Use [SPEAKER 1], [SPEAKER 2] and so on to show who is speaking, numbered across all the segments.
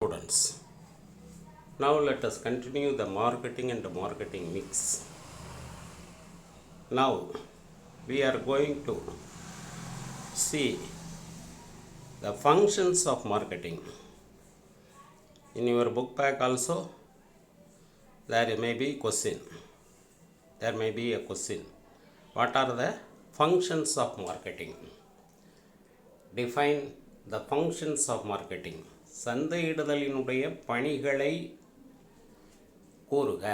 [SPEAKER 1] students. Now let us continue the marketing and marketing mix. Now we are going to see the functions of marketing. In your book pack also there may be question. There may be a question. What are the functions of marketing? Define the functions of marketing. சந்தையிடுதலினுடைய பணிகளை கூறுக.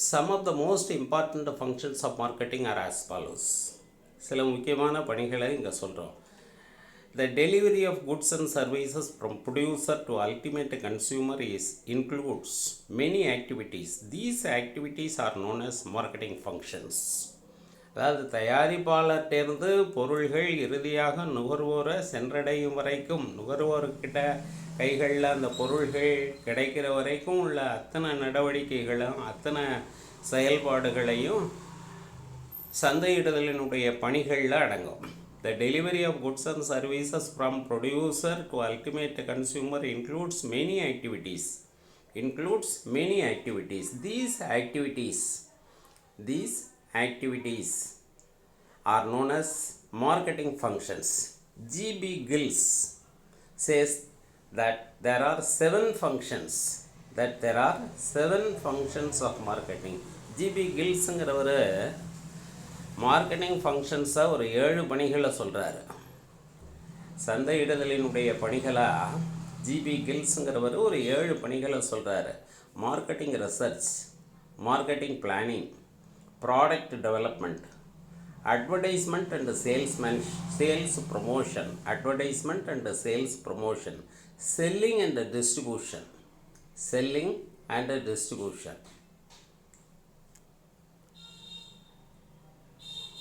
[SPEAKER 1] Some of the most important functions of marketing are as follows. சில முக்கியமான பணிகளை இங்கே சொல்கிறோம். The delivery of goods and services from producer to ultimate consumer includes many activities. These activities are known as marketing functions. அதாவது தயாரிப்பாளர்கிட்டேருந்து பொருள்கள் இறுதியாக நுகர்வோரை சென்றடையும் வரைக்கும், நுகர்வோர்கிட்ட கைகளில் அந்த பொருள்கள் கிடைக்கிற வரைக்கும் உள்ள அத்தனை நடவடிக்கைகளும் அத்தனை செயல்பாடுகளையும் சந்தையிடுதலினுடைய பணிகளில் அடங்கும். The delivery of goods and services from producer to ultimate consumer includes many activities. These activities are known as marketing functions. G.B. Gills says that there are seven functions of marketing. G.B. Gillsங்கிறவர் marketing ஃபங்க்ஷன்ஸை ஒரு 7 பணிகளை சொல்கிறாரு. சந்தையிடுதலினுடைய பணிகளாக GB கில்ஸுங்கிறவர் ஒரு 7 பணிகளை சொல்கிறாரு. Marketing research, marketing planning, product development, advertisement and sales promotion, selling and distribution,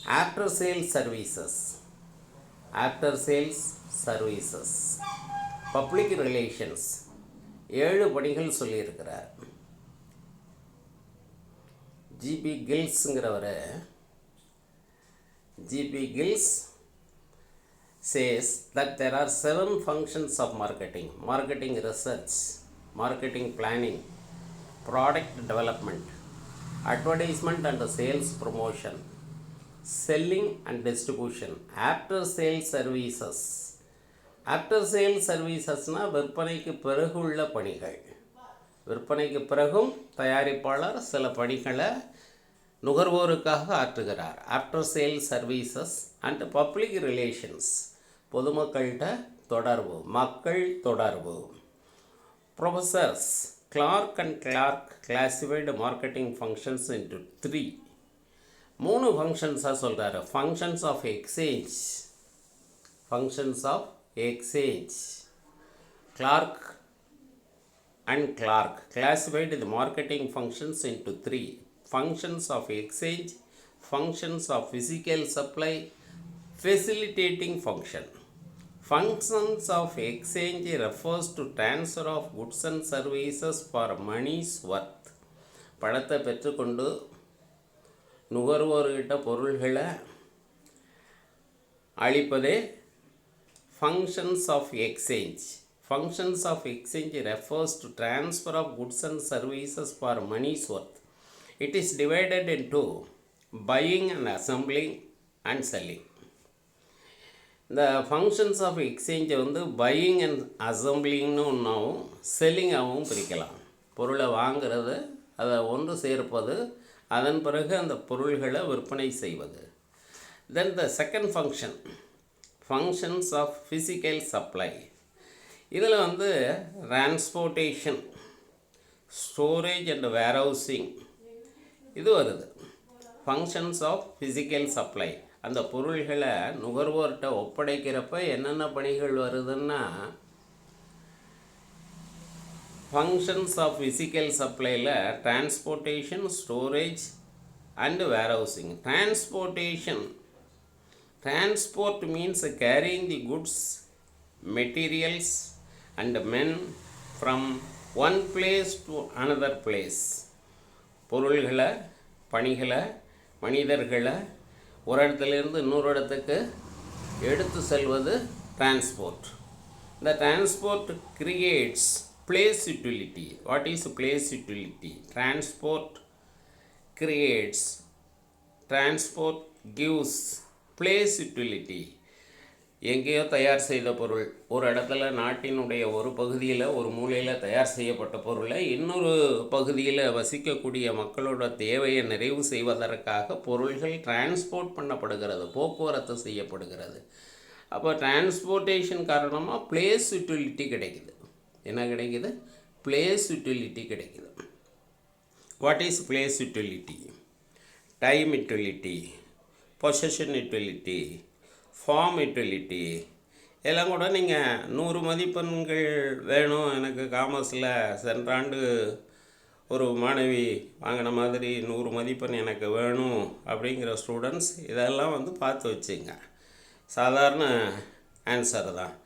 [SPEAKER 1] after sales services, public relations. 7 பணிகள் சொல்லியிருக்கிறார். ஜிபி கில்ஸ்ங்கிறவர் G.B. Gills says that there are 7 functions of marketing: marketing research, marketing planning, product development, advertisement and sales promotion, selling and distribution, after sales services. After sales servicesனா விற்பனைக்கு பிறகு உள்ள பணிகள். விற்பனைக்கு பிறகும் தயாரிப்பாளர் சில பணிகளை நுகர்வோருக்காக ஆற்றுகிறார். After sale services and public relations, பொதுமக்கள்கிட்ட தொடர்பு, மக்கள் தொடர்பு. Professors Clark and Clark classified marketing functions into 3 ஃபங்க்ஷன்ஸாக சொல்கிறாரு. Functions of exchange. Clark and Clark classified the marketing functions into 3: functions of exchange, functions of physical supply, facilitating function. Functions of exchange refers to transfer of goods and services for money's worth. பணத்தை பெற்றுக்கொண்டு நுகர்வோர்கிட்ட பொருள்களை அளிப்பதே functions of exchange. Functions of exchange refers to transfer of goods and services for money's worth. It is divided into buying and assembling and selling. The functions of exchange வந்து buying and assembling ஒன்றாவும் செல்லிங்காகவும் பிரிக்கலாம். பொருளை வாங்கிறது, அதை ஒன்று சேர்ப்பது, அதன் பிறகு அந்த பொருள்களை விற்பனை செய்வது. Then the second function, functions of physical supply. இதில் வந்து transportation, storage and warehousing இது வருது. ஃபங்க்ஷன்ஸ் ஆஃப் ஃபிசிக்கல் சப்ளை, அந்த பொருள்களை நுகர்வோர்கிட்ட ஒப்படைக்கிறப்ப என்னென்ன பணிகள் வருதுன்னா, ஃபங்க்ஷன்ஸ் ஆஃப் ஃபிசிக்கல் சப்ளையில் transportation, storage and warehousing. Transport means carrying the goods, materials and men from one place to another place. பொருள்களை, பணிகளை, மனிதர்களை ஒரு இடத்துலேருந்து இன்னொரு இடத்துக்கு எடுத்து செல்வது transport. The transport creates place utility. What is place utility? Creates transport gives place utility. எங்கேயோ தயார் செய்த பொருள் ஒரு இடத்துல நாட்டினுடைய ஒரு பகுதியில் ஒரு மூலையில் தயார் செய்யப்பட்ட பொருளை இன்னொரு பகுதியில் வசிக்கக்கூடிய மக்களோட தேவையை நிறைவு செய்வதற்காக பொருள்கள் டிரான்ஸ்போர்ட் பண்ணப்படுகிறது, போக்குவரத்து செய்யப்படுகிறது. அப்போ டிரான்ஸ்போர்ட்டேஷன் காரணமாக பிளேஸ் யூட்டிலிட்டி கிடைக்குது. என்ன கிடைக்குது? பிளேஸ் யூட்டிலிட்டி கிடைக்குது. What is place utility? Time utility, possession utility, form utility. இதெல்லாம் கூட நீங்கள் 100 மதிப்பெண்கள் வேணும் எனக்கு காமர்ஸில் சென்ற ஆண்டு ஒரு மாணவி வாங்கின மாதிரி 100 மதிப்பெண் எனக்கு வேணும் அப்படிங்கிற ஸ்டூடெண்ட்ஸ் இதெல்லாம் பார்த்து வச்சுங்க. சாதாரண ஆன்சர் தான்.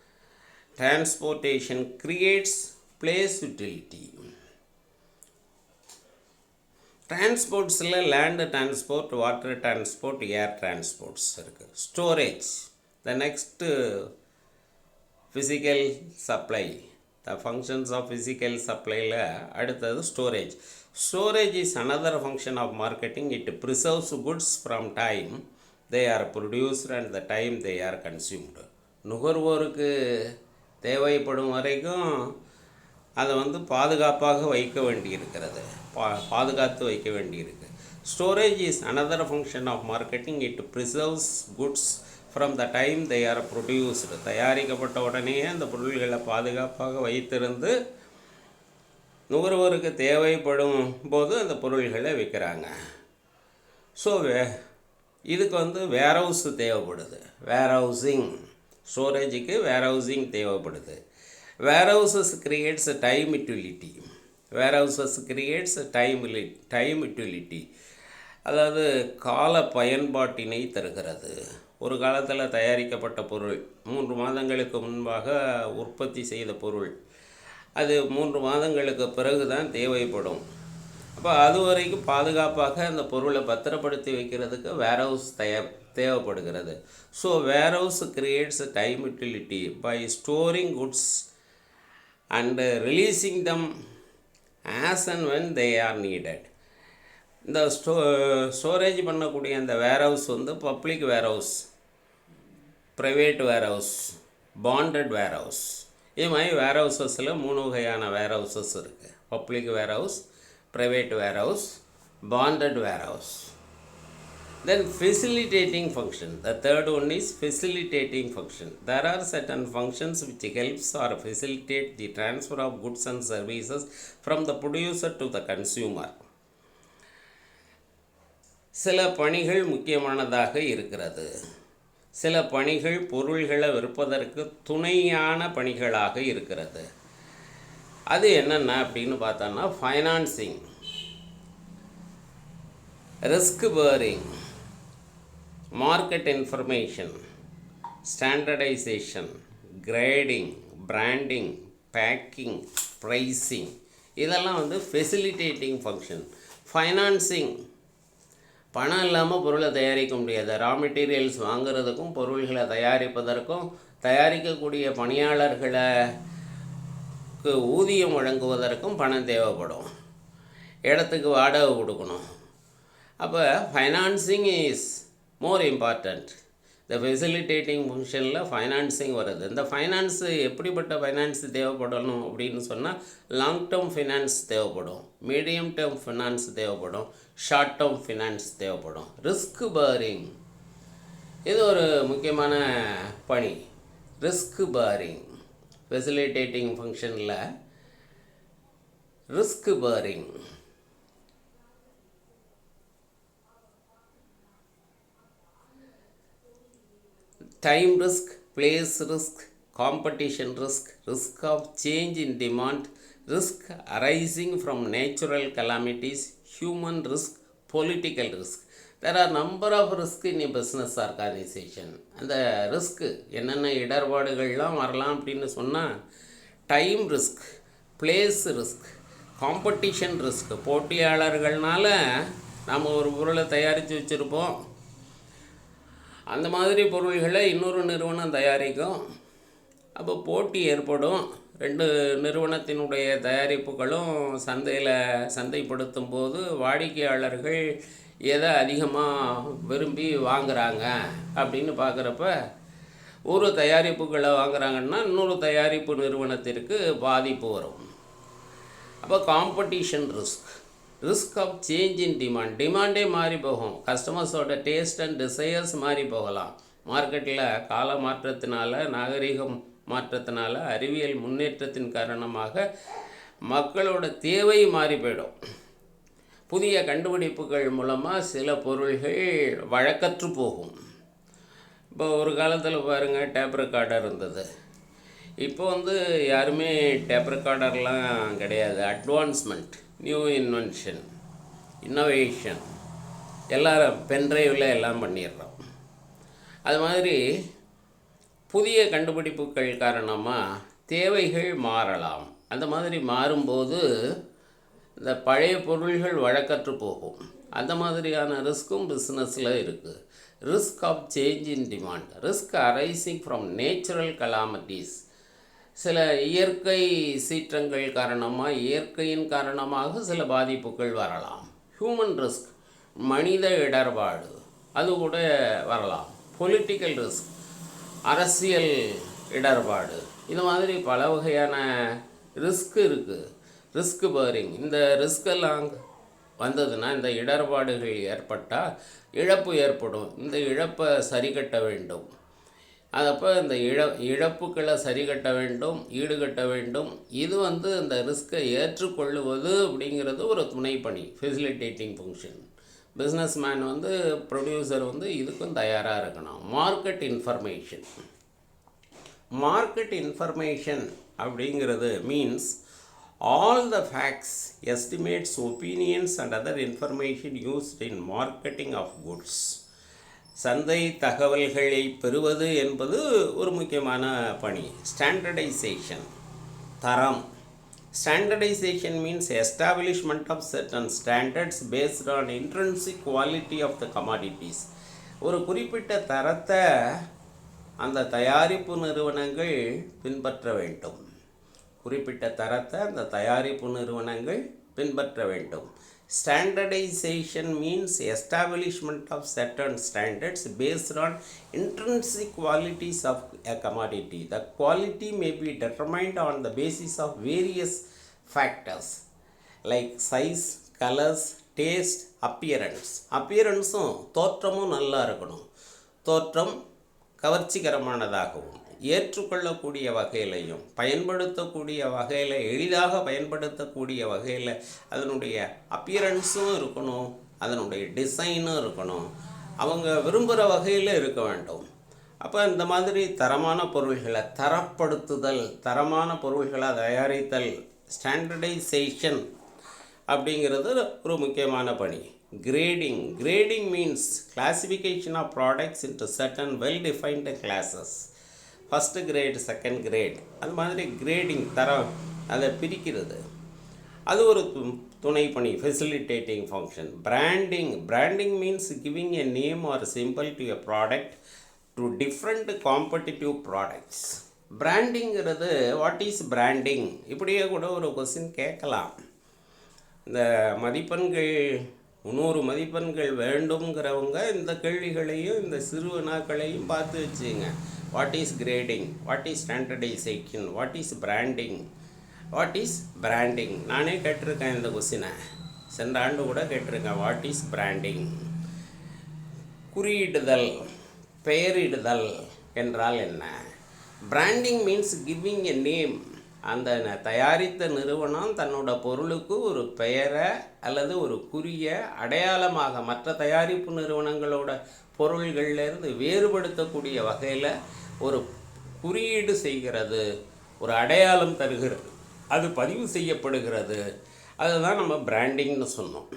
[SPEAKER 1] Transportation creates place utility. டிரான்ஸ்போர்ட்ஸில் land transport, water transport, air transports இருக்குது. Storage, the next physical supply, the functions of physical சப்ளையில் அடுத்தது storage. Storage is another function of marketing. It preserves goods from time they are produced and the time they are consumed. நுகர்வோருக்கு தேவைப்படும் வரைக்கும் அதை பாதுகாப்பாக வைக்க வேண்டியிருக்கிறது, பாதுகாத்து வைக்க வேண்டியிருக்கு. Storage is another function of marketing. It preserves goods from the time they are produced. தயாரிக்கப்பட்ட உடனே அந்த பொருள்களை பாதுகாப்பாக வைத்திருந்து நுகர்வோருக்கு தேவைப்படும் போது அந்த பொருள்களை விற்கிறாங்க. ஸோ இதுக்கு வேர்ஹவுஸ் தேவைப்படுது, வேர்ஹவுசிங். ஸ்டோரேஜுக்கு வேர்ஹவுசிங் தேவைப்படுது. warehouses creates a time utility. warehouses creates a time utility. அதாவது கால பயன்பாட்டினை தருகிறது. ஒரு காலத்தில் தயாரிக்கப்பட்ட பொருள் 3 மாதங்களுக்கு முன்பாக உற்பத்தி செய்த பொருள் அது 3 மாதங்களுக்கு பிறகு தான் தேவைப்படும். அப்போ அது வரைக்கும் பாதுகாப்பாக அந்த பொருளை பத்திரப்படுத்தி வைக்கிறதுக்கு வேர்ஹவுஸ் தேவைப்படுகிறது. So warehouse creates time utility by storing goods and releasing them as and when they are needed. இந்த ஸ்டோரேஜ் பண்ணக்கூடிய அந்த warehouse public warehouse, private warehouse, bonded warehouse. இது மாதிரி வேர்ஹவுசஸில் 3 வகையான வேர்ஹவுசஸ் இருக்குது. Public warehouse, private warehouse, bonded warehouse. Then facilitating function. The third one is facilitating function. There are certain functions which helps or facilitate the transfer of goods and services from the producer to the consumer. சில பணிகள் முக்கியமானதாக இருக்கிறது. சில பணிகள் பொருள்களை விற்பதற்கு துணையான பணிகளாக இருக்கிறது. அது என்னென்ன அப்படின்னு பார்த்தோன்னா financing, risk bearing, market information, standardization, grading, branding, packing, pricing. இதெல்லாம் ஃபெசிலிட்டேட்டிங் ஃபங்க்ஷன். ஃபைனான்சிங், பணம் இல்லாமல் பொருளை தயாரிக்க முடியாது. ரா மெட்டீரியல்ஸ் வாங்குறதுக்கும் பொருள்களை தயாரிப்பதற்கும் தயாரிக்கக்கூடிய பணியாளர்களை ஊதியம் வழங்குவதற்கும் பணம் தேவைப்படும், இடத்துக்கு வாடகை கொடுக்கணும். அப்போ ஃபைனான்சிங் இஸ் மோர் இம்பார்ட்டண்ட். இந்த ஃபெசிலிட்டேட்டிங் ஃபங்க்ஷனில் ஃபைனான்சிங் வருது. இந்த ஃபைனான்ஸு எப்படிப்பட்ட ஃபைனான்ஸ் தேவைப்படணும் அப்படின்னு சொன்னால் லாங் டேர்ம் ஃபினான்ஸ் தேவைப்படும், மீடியம் டேர்ம் ஃபினான்ஸ் தேவைப்படும், ஷார்ட் டேர்ம் ஃபினான்ஸ் தேவைப்படும். ரிஸ்க் பேரிங், இது ஒரு முக்கியமான பணி. ரிஸ்க் பேரிங் ஃபெசிலிட்டேட்டிங் ஃபங்க்ஷனில் risk bearing. Time risk, place risk, competition risk, risk of change in demand, risk arising from natural calamities, human risk, political risk. There are number of risk in a business organization. அந்த risk என்னென்ன இடர்பாடுகள்லாம் வரலாம் அப்படின்னு சொன்னால் time risk, place risk, competition risk. போட்டியாளர்கள்னால நாம் ஒரு பொருளை தயாரித்து வச்சுருப்போம், அந்த மாதிரி பொருள்களை இன்னொரு நிறுவனம் தயாரிக்கும். அப்போ போட்டி ஏற்படும். ரெண்டு நிறுவனத்தினுடைய தயாரிப்புகளும் சந்தைப்படுத்தும் போது வாடிக்கையாளர்கள் எதை அதிகமாக விரும்பி வாங்குகிறாங்க அப்படின்னு பார்க்குறப்ப, ஒரு தயாரிப்புகளை வாங்குகிறாங்கன்னா இன்னொரு தயாரிப்பு நிறுவனத்திற்கு பாதிப்பு வரும். அப்போ competition risk of change in டிமாண்டே மாறி போகும். கஸ்டமர்ஸோட டேஸ்ட் அண்ட் டிசையர்ஸ் மாறி போகலாம். மார்க்கெட்டில் கால மாற்றத்தினால, நாகரிகம் மாற்றத்தினால, அறிவியல் முன்னேற்றத்தின் காரணமாக மக்களோட தேவை மாறி போயிடும். புதிய கண்டுபிடிப்புகள் மூலமாக சில பொருள்கள் வழக்கற்று போகும். இப்போ ஒரு காலத்தில் பாருங்கள், டேப் ரெக்கார்டர் இருந்தது. இப்போ யாருமே டேப் ரெக்கார்டர்லாம் கிடையாது. அட்வான்ஸ்மெண்ட், நியூ இன்வென்ஷன், இன்னோவேஷன், எல்லாரும் பென்ட்ரைவில் எல்லாம் பண்ணிடுறோம். அது மாதிரி புதிய கண்டுபிடிப்புகள் காரணமாக தேவைகள் மாறலாம். அந்த மாதிரி மாறும்போது இந்த பழைய பொருள்கள் வழக்கற்று போகும். அந்த மாதிரியான ரிஸ்க்கும் பிஸ்னஸில் இருக்குது. Risk of change in demand, risk arising from natural calamities. சில இயற்கை சீற்றங்கள் காரணமாக, இயற்கையின் காரணமாக சில பாதிப்புகள் வரலாம். ஹியூமன் ரிஸ்க், மனித இடர்பாடு, அது கூட வரலாம். பொலிட்டிக்கல் ரிஸ்க், அரசியல் இடர்பாடு, இது மாதிரி பல வகையான ரிஸ்க் இருக்குது. ரிஸ்க் பேரிங், இந்த ரிஸ்கெல்லாம் வந்ததுன்னா, இந்த இடர்பாடுகள் ஏற்பட்டால் இழப்பு ஏற்படும். இந்த இழப்பை சரி கட்ட வேண்டும். அதப்போ இந்த இழப்புக்களை சரி கட்ட வேண்டும், ஈடுகட்ட வேண்டும். இது இந்த ரிஸ்க்கை ஏற்றுக்கொள்ளுவது அப்படிங்கிறது ஒரு துணைப்பணி, ஃபெசிலிட்டேட்டிங் ஃபங்க்ஷன். பிஸ்னஸ்மேன் ப்ரொடியூசர் இதுக்கும் தயாராக இருக்கணும். மார்க்கெட் இன்ஃபர்மேஷன் அப்படிங்கிறது means all the facts, estimates, opinions and other information used in marketing of goods. சந்தை தகவல்களை பெறுவது என்பது ஒரு முக்கியமான பணி. ஸ்டாண்டர்டைசேஷன், தரம். Standardization means establishment of certain standards based on intrinsic quality of the commodities. ஒரு குறிப்பிட்ட தரத்தை அந்த தயாரிப்பு நிறுவனங்கள் பின்பற்ற வேண்டும். குறிப்பிட்ட தரத்தை அந்த தயாரிப்பு நிறுவனங்கள் பின்பற்ற வேண்டும். Standardization means establishment of certain standards based on intrinsic qualities of a commodity. The quality may be determined on the basis of various factors like size, colors, taste, appearance. Appearanceம் தோற்றமும் நல்லா இருக்கணும். தோற்றம் கவர்ச்சிகரமானதாகவும், ஏற்றுக்கொள்ளக்கூடிய வகையிலையும், பயன்படுத்தக்கூடிய வகையில், எளிதாக பயன்படுத்தக்கூடிய வகையில் அதனுடைய அப்பியரன்ஸும் இருக்கணும், அதனுடைய டிசைனும் இருக்கணும், அவங்க விரும்புகிற வகையில் இருக்க வேண்டும். அப்போ இந்த மாதிரி தரமான பொருள்களை தரப்படுத்துதல், தரமான பொருள்களை தயாரித்தல், ஸ்டாண்டர்டைசேஷன் அப்படிங்கிறது ஒரு முக்கியமான பணி. Grading means classification of products into certain well-defined classes. First grade, second grade, அது மாதிரி கிரேடிங், தரம், அதை பிரிக்கிறது. அது ஒரு துணைப்பணி, facilitating function. Branding means giving a name or symbol to a product to different competitive products. பிராண்டிங்கிறது, வாட் இஸ் பிராண்டிங், இப்படியே கூட ஒரு கொஸ்டின் கேட்கலாம். இந்த மதிப்பெண்கள் 100 மதிப்பெண்கள் வேண்டும்ங்கிறவங்க இந்த கேள்விகளையும் இந்த சிறு வினாக்களையும் பார்த்து வச்சுங்க. What is grading, what is standardization, what is branding. நானே கேட்டிருக்கேன் இந்த கொஸ்டினை, சென்ற ஆண்டு கூட கேட்டிருக்கேன். What is branding. குறியிடுதல், பெயரிடுதல் என்றால் என்ன? Branding means giving a name. அந்த தயாரித்த நிறுவனம் தன்னோட பொருளுக்கு ஒரு பெயரை அல்லது ஒரு குறிய அடையாளமாக மற்ற தயாரிப்பு நிறுவனங்களோட பொருள்களிலிருந்து வேறுபடுத்தக்கூடிய வகையில் ஒரு குறியீடு செய்கிறது, ஒரு அடையாளம் தருகிறது, அது பதிவு செய்யப்படுகிறது. அதுதான் நம்ம பிராண்டிங்னு சொன்னோம்.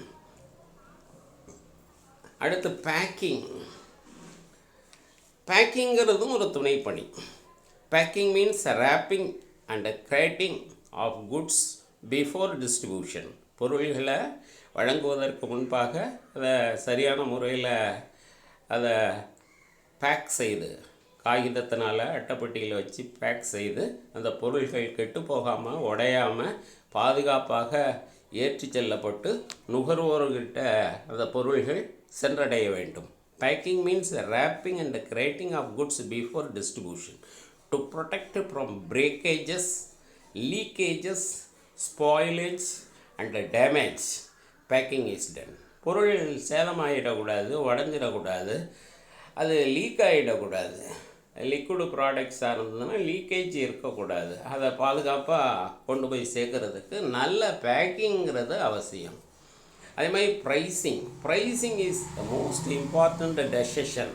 [SPEAKER 1] அடுத்து பேக்கிங்கிறதும் ஒரு துணைப்பணி. Packing means wrapping and crating of goods before distribution. பொருள்களை வழங்குவதற்கு முன்பாக அதை சரியான முறையில் அதை பேக் செய்து காகிதத்தினால் அட்டைப்பெட்டியில் வச்சு பேக் செய்து அந்த பொருள்கள் கெட்டு போகாமல் உடையாமல் பாதுகாப்பாக ஏற்றி செல்லப்பட்டு நுகர்வோர்கிட்ட அந்த பொருள்கள் சென்றடைய வேண்டும். Packing means wrapping and crating of goods before distribution to protect from breakages, leakages, spoilage and damage. Packing is done. பொருள் சேதமாகிடக்கூடாது, உடஞ்சிடக்கூடாது, அது லீக் ஆகிடக்கூடாது. லிக்விடு ப்ராடக்ட்ஸாக இருந்ததுன்னா லீக்கேஜ் இருக்கக்கூடாது. அதை பாதுகாப்பாக கொண்டு போய் சேர்க்கறதுக்கு நல்ல பேக்கிங்கிறது அவசியம். அதே மாதிரி pricing is the most important decision.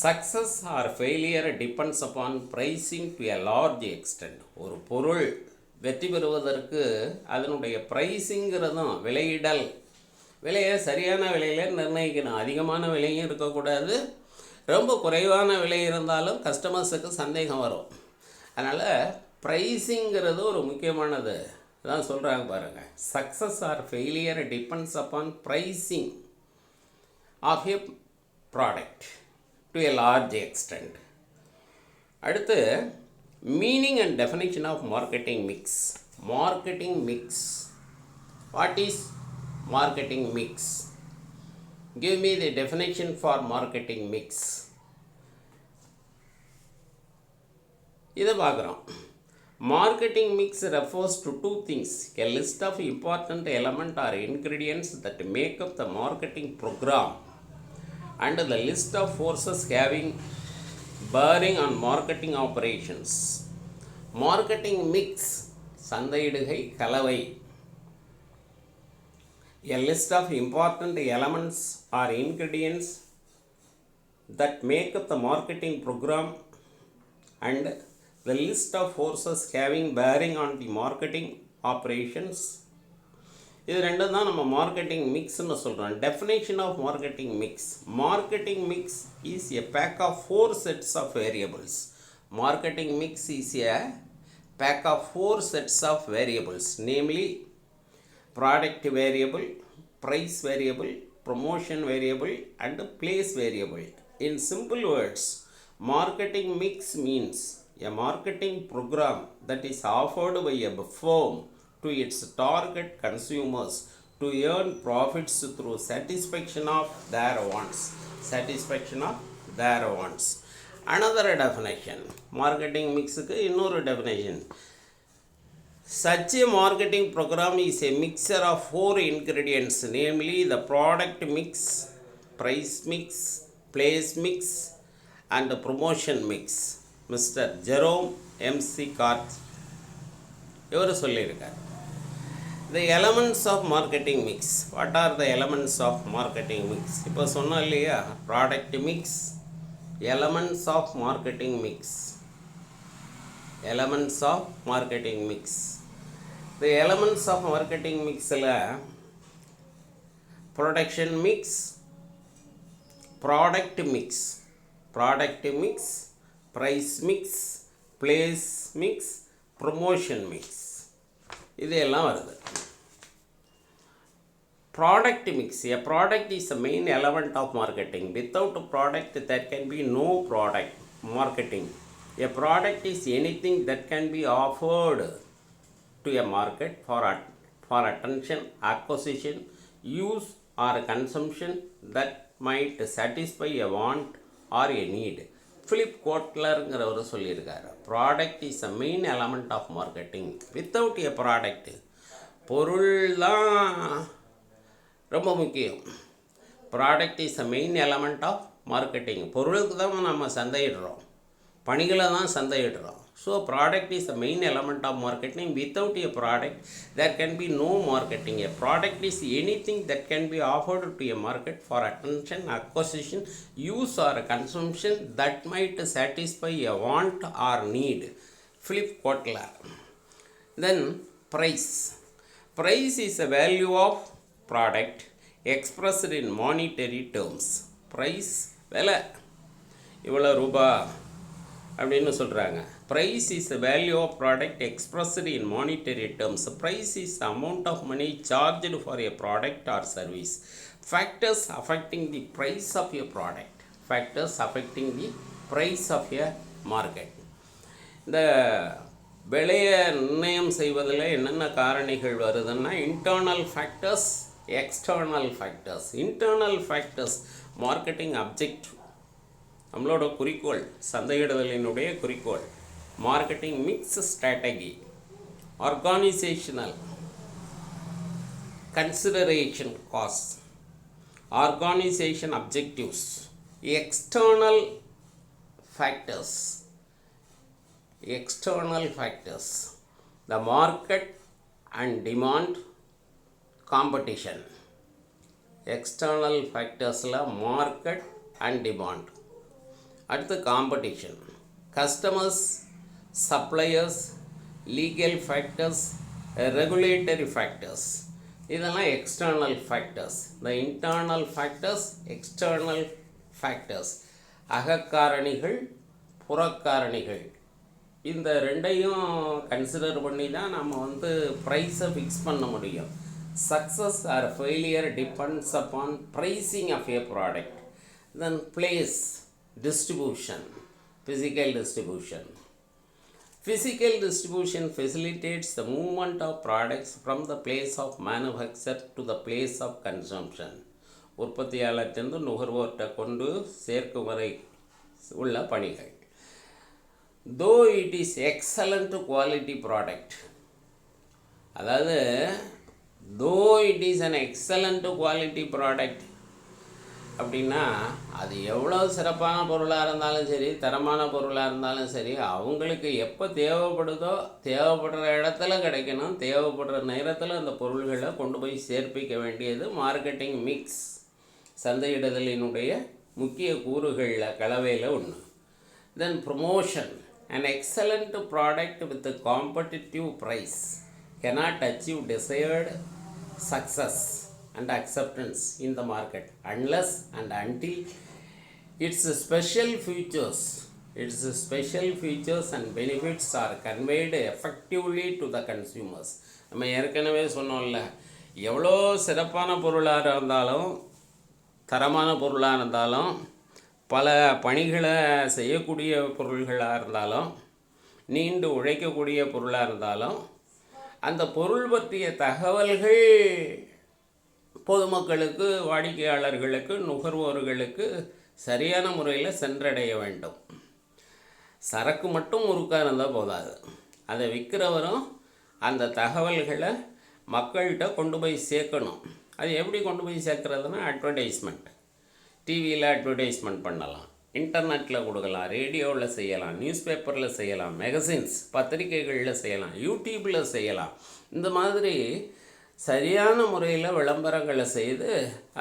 [SPEAKER 1] Success or failure depends upon pricing to a large extend. ஒரு பொருள் வெற்றி பெறுவதற்கு அதனுடைய ப்ரைஸிங்கிறதும் விலையிடல், விலையை சரியான விலையில் நிர்ணயிக்கணும். அதிகமான விலையும் இருக்கக்கூடாது, ரொம்ப குறைவான விலை இருந்தாலும் கஸ்டமர்ஸுக்கு சந்தேகம் வரும். அதனால் ப்ரைஸிங்கிறது ஒரு முக்கியமானது தான் சொல்கிறாங்க பாருங்கள். Success or failure depends upon pricing of a product to a large extent. அடுத்து meaning and definition of marketing mix. Marketing mix. What is marketing mix? Give me the definition for marketing mix. இதை பார்க்குறோம். Marketing mix refers to two things: a list of important elements or ingredients that make up the marketing program and the list of forces having bearing on marketing operations. Marketing mix சந்தையிடுகை கலவை. A list of important elements or ingredients that make up the marketing program and the list of forces having bearing on the marketing operations. இது ரெண்டும் தான் நம்ம marketing மிக்ஸ்னு சொல்கிறோம். Definition of marketing mix. Marketing mix is a pack of 4 sets of variables. Marketing mix is a pack of 4 sets of variables, namely product variable, price variable, promotion variable and place variable. In simple words, marketing mix means a marketing program that is offered by a firm to its target consumers to earn profits through satisfaction of their wants. Another definition, marketing mixக்கு இன்னொரு definition. Such a marketing program is a mixture of 4 ingredients, namely the product mix, price mix, place mix and promotion mix. Mr. Jerome M.C. Karth இவர் சொல்லியிருக்கார். The elements of marketing mix. What are the elements of marketing mix? இப்போ சொன்னோம் இல்லையா, product mix, elements of marketing mix. Elements of marketing mix. The elements of marketing mixல production mix, product mix, price mix, place mix, promotion mix, இதெல்லாம் வருது. Product mix. A product is the main element of marketing. Without a product there can be no product marketing. A product is anything that can be offered to a market for attention, acquisition, use or consumption that might satisfy a want or a need. Philip Kotlerங்கிறவர் சொல்லியிருக்காரு, product is a main element of marketing. Without a product, பொருள் தான் ரொம்ப முக்கியம். Product is a main element of marketing. பொருளுக்கு தான் நம்ம சந்தையிடுறோம், பணிகளை தான் சந்தையிடுறோம். So product is the main element of marketing. Without a product there can be no marketing. A product is anything that can be offered to a market for attention, acquisition, use or consumption that might satisfy a want or need. Philip Kotler. Then price. Price is the value of product expressed in monetary terms. Price விலை இவ்வளோ ரூபா அப்படின்னு சொல்கிறாங்க. Price is the value of product expressed in monetary terms. Price is the amount of money charged for a product or service. Factors affecting the price of a product. Factors affecting the price of a market. இந்த விலையை நிர்ணயம் செய்வதில் என்னென்ன காரணிகள் வருதுன்னா internal factors, external factors. Internal factors marketing objective, நம்மளோட குறிக்கோள், சந்தையிடுதலினுடைய குறிக்கோள். Marketing mix strategy, organisational consideration costs, organization objectives. External factors, the market and demand, competition. External factors la market and demand. அடுத்து competition, customers, suppliers, legal factors, regulatory factors. இதெல்லாம் external factors. இந்த internal factors, external factors, அகக்காரணிகள், புறக்காரணிகள். இந்த ரெண்டையும் consider பண்ணி தான் நம்ம ப்ரைஸை fix பண்ண முடியும். Success or failure depends upon pricing of a product. Then place, distribution, physical distribution. Physical distribution facilitates the movement of products from the place of manufacture to the place of consumption. உற்பத்தியாளர்கிட்ட நுகர்வோர்கிட்ட கொண்டு சேர்க்கும் வரை உள்ள பணிகள். Though it is excellent quality product, அதாவது though it is an excellent quality product அப்படின்னா அது எவ்வளோ சிறப்பான பொருளாக இருந்தாலும் சரி, தரமான பொருளாக இருந்தாலும் சரி, அவங்களுக்கு எப்போ தேவைப்படுதோ தேவைப்படுற இடத்துல கிடைக்கணும், தேவைப்படுற நேரத்தில் அந்த பொருள்களை கொண்டு போய் சேர்ப்பிக்க வேண்டியது மார்க்கெட்டிங் மிக்ஸ், சந்தையிடுதலினுடைய முக்கிய கூறுகளில் கலவையில் ஒன்று. தென் promotion, an excellent product with a competitive price cannot achieve desired success and acceptance in the market unless and until its special features and benefits are conveyed effectively to the consumers. நம்ம ஏற்கனவே சொன்னோம்ல, எவ்வளோ சிறப்பான பொருளாக இருந்தாலும், தரமான பொருளாக இருந்தாலும், பல பணிகளை செய்யக்கூடிய பொருள்களாக இருந்தாலும், நீண்டு உழைக்கக்கூடிய பொருளாக இருந்தாலும், அந்த பொருள் பற்றிய தகவல்கள் பொதுமக்களுக்கு, வாடிக்கையாளர்களுக்கு, நுகர்வோர்களுக்கு சரியான முறையில் சென்றடைய வேண்டும். சரக்கு மட்டும் முறுக்காக இருந்தால் போதாது, அதை விற்கிறவரும் அந்த தகவல்களை மக்கள்கிட்ட கொண்டு போய் சேர்க்கணும். அது எப்படி கொண்டு போய் சேர்க்குறதுனா அட்வர்டைஸ்மெண்ட். டிவியில் அட்வர்டைஸ்மெண்ட் பண்ணலாம், இன்டர்நெட்டில் கொடுக்கலாம், ரேடியோவில் செய்யலாம், நியூஸ் பேப்பரில் செய்யலாம், மேகசின்ஸ் பத்திரிகைகளில் செய்யலாம், யூடியூப்பில் செய்யலாம். இந்த மாதிரி சரியான முறையில் விளம்பரங்களை செய்து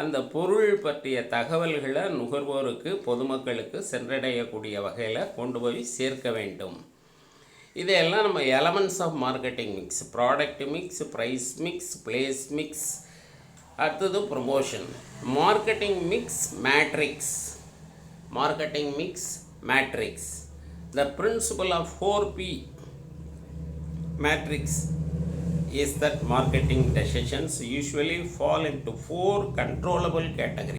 [SPEAKER 1] அந்த பொருள் பற்றிய தகவல்களை நுகர்வோருக்கு, பொதுமக்களுக்கு சென்றடையக்கூடிய வகையில் கொண்டு போய் சேர்க்க வேண்டும். இதையெல்லாம் நம்ம elements of marketing mix, product mix, price mix, place mix. அடுத்தது promotion. Marketing mix matrix. Marketing mix matrix. The principle of 4P matrix is that marketing decisions usually fall into 4 controllable categories.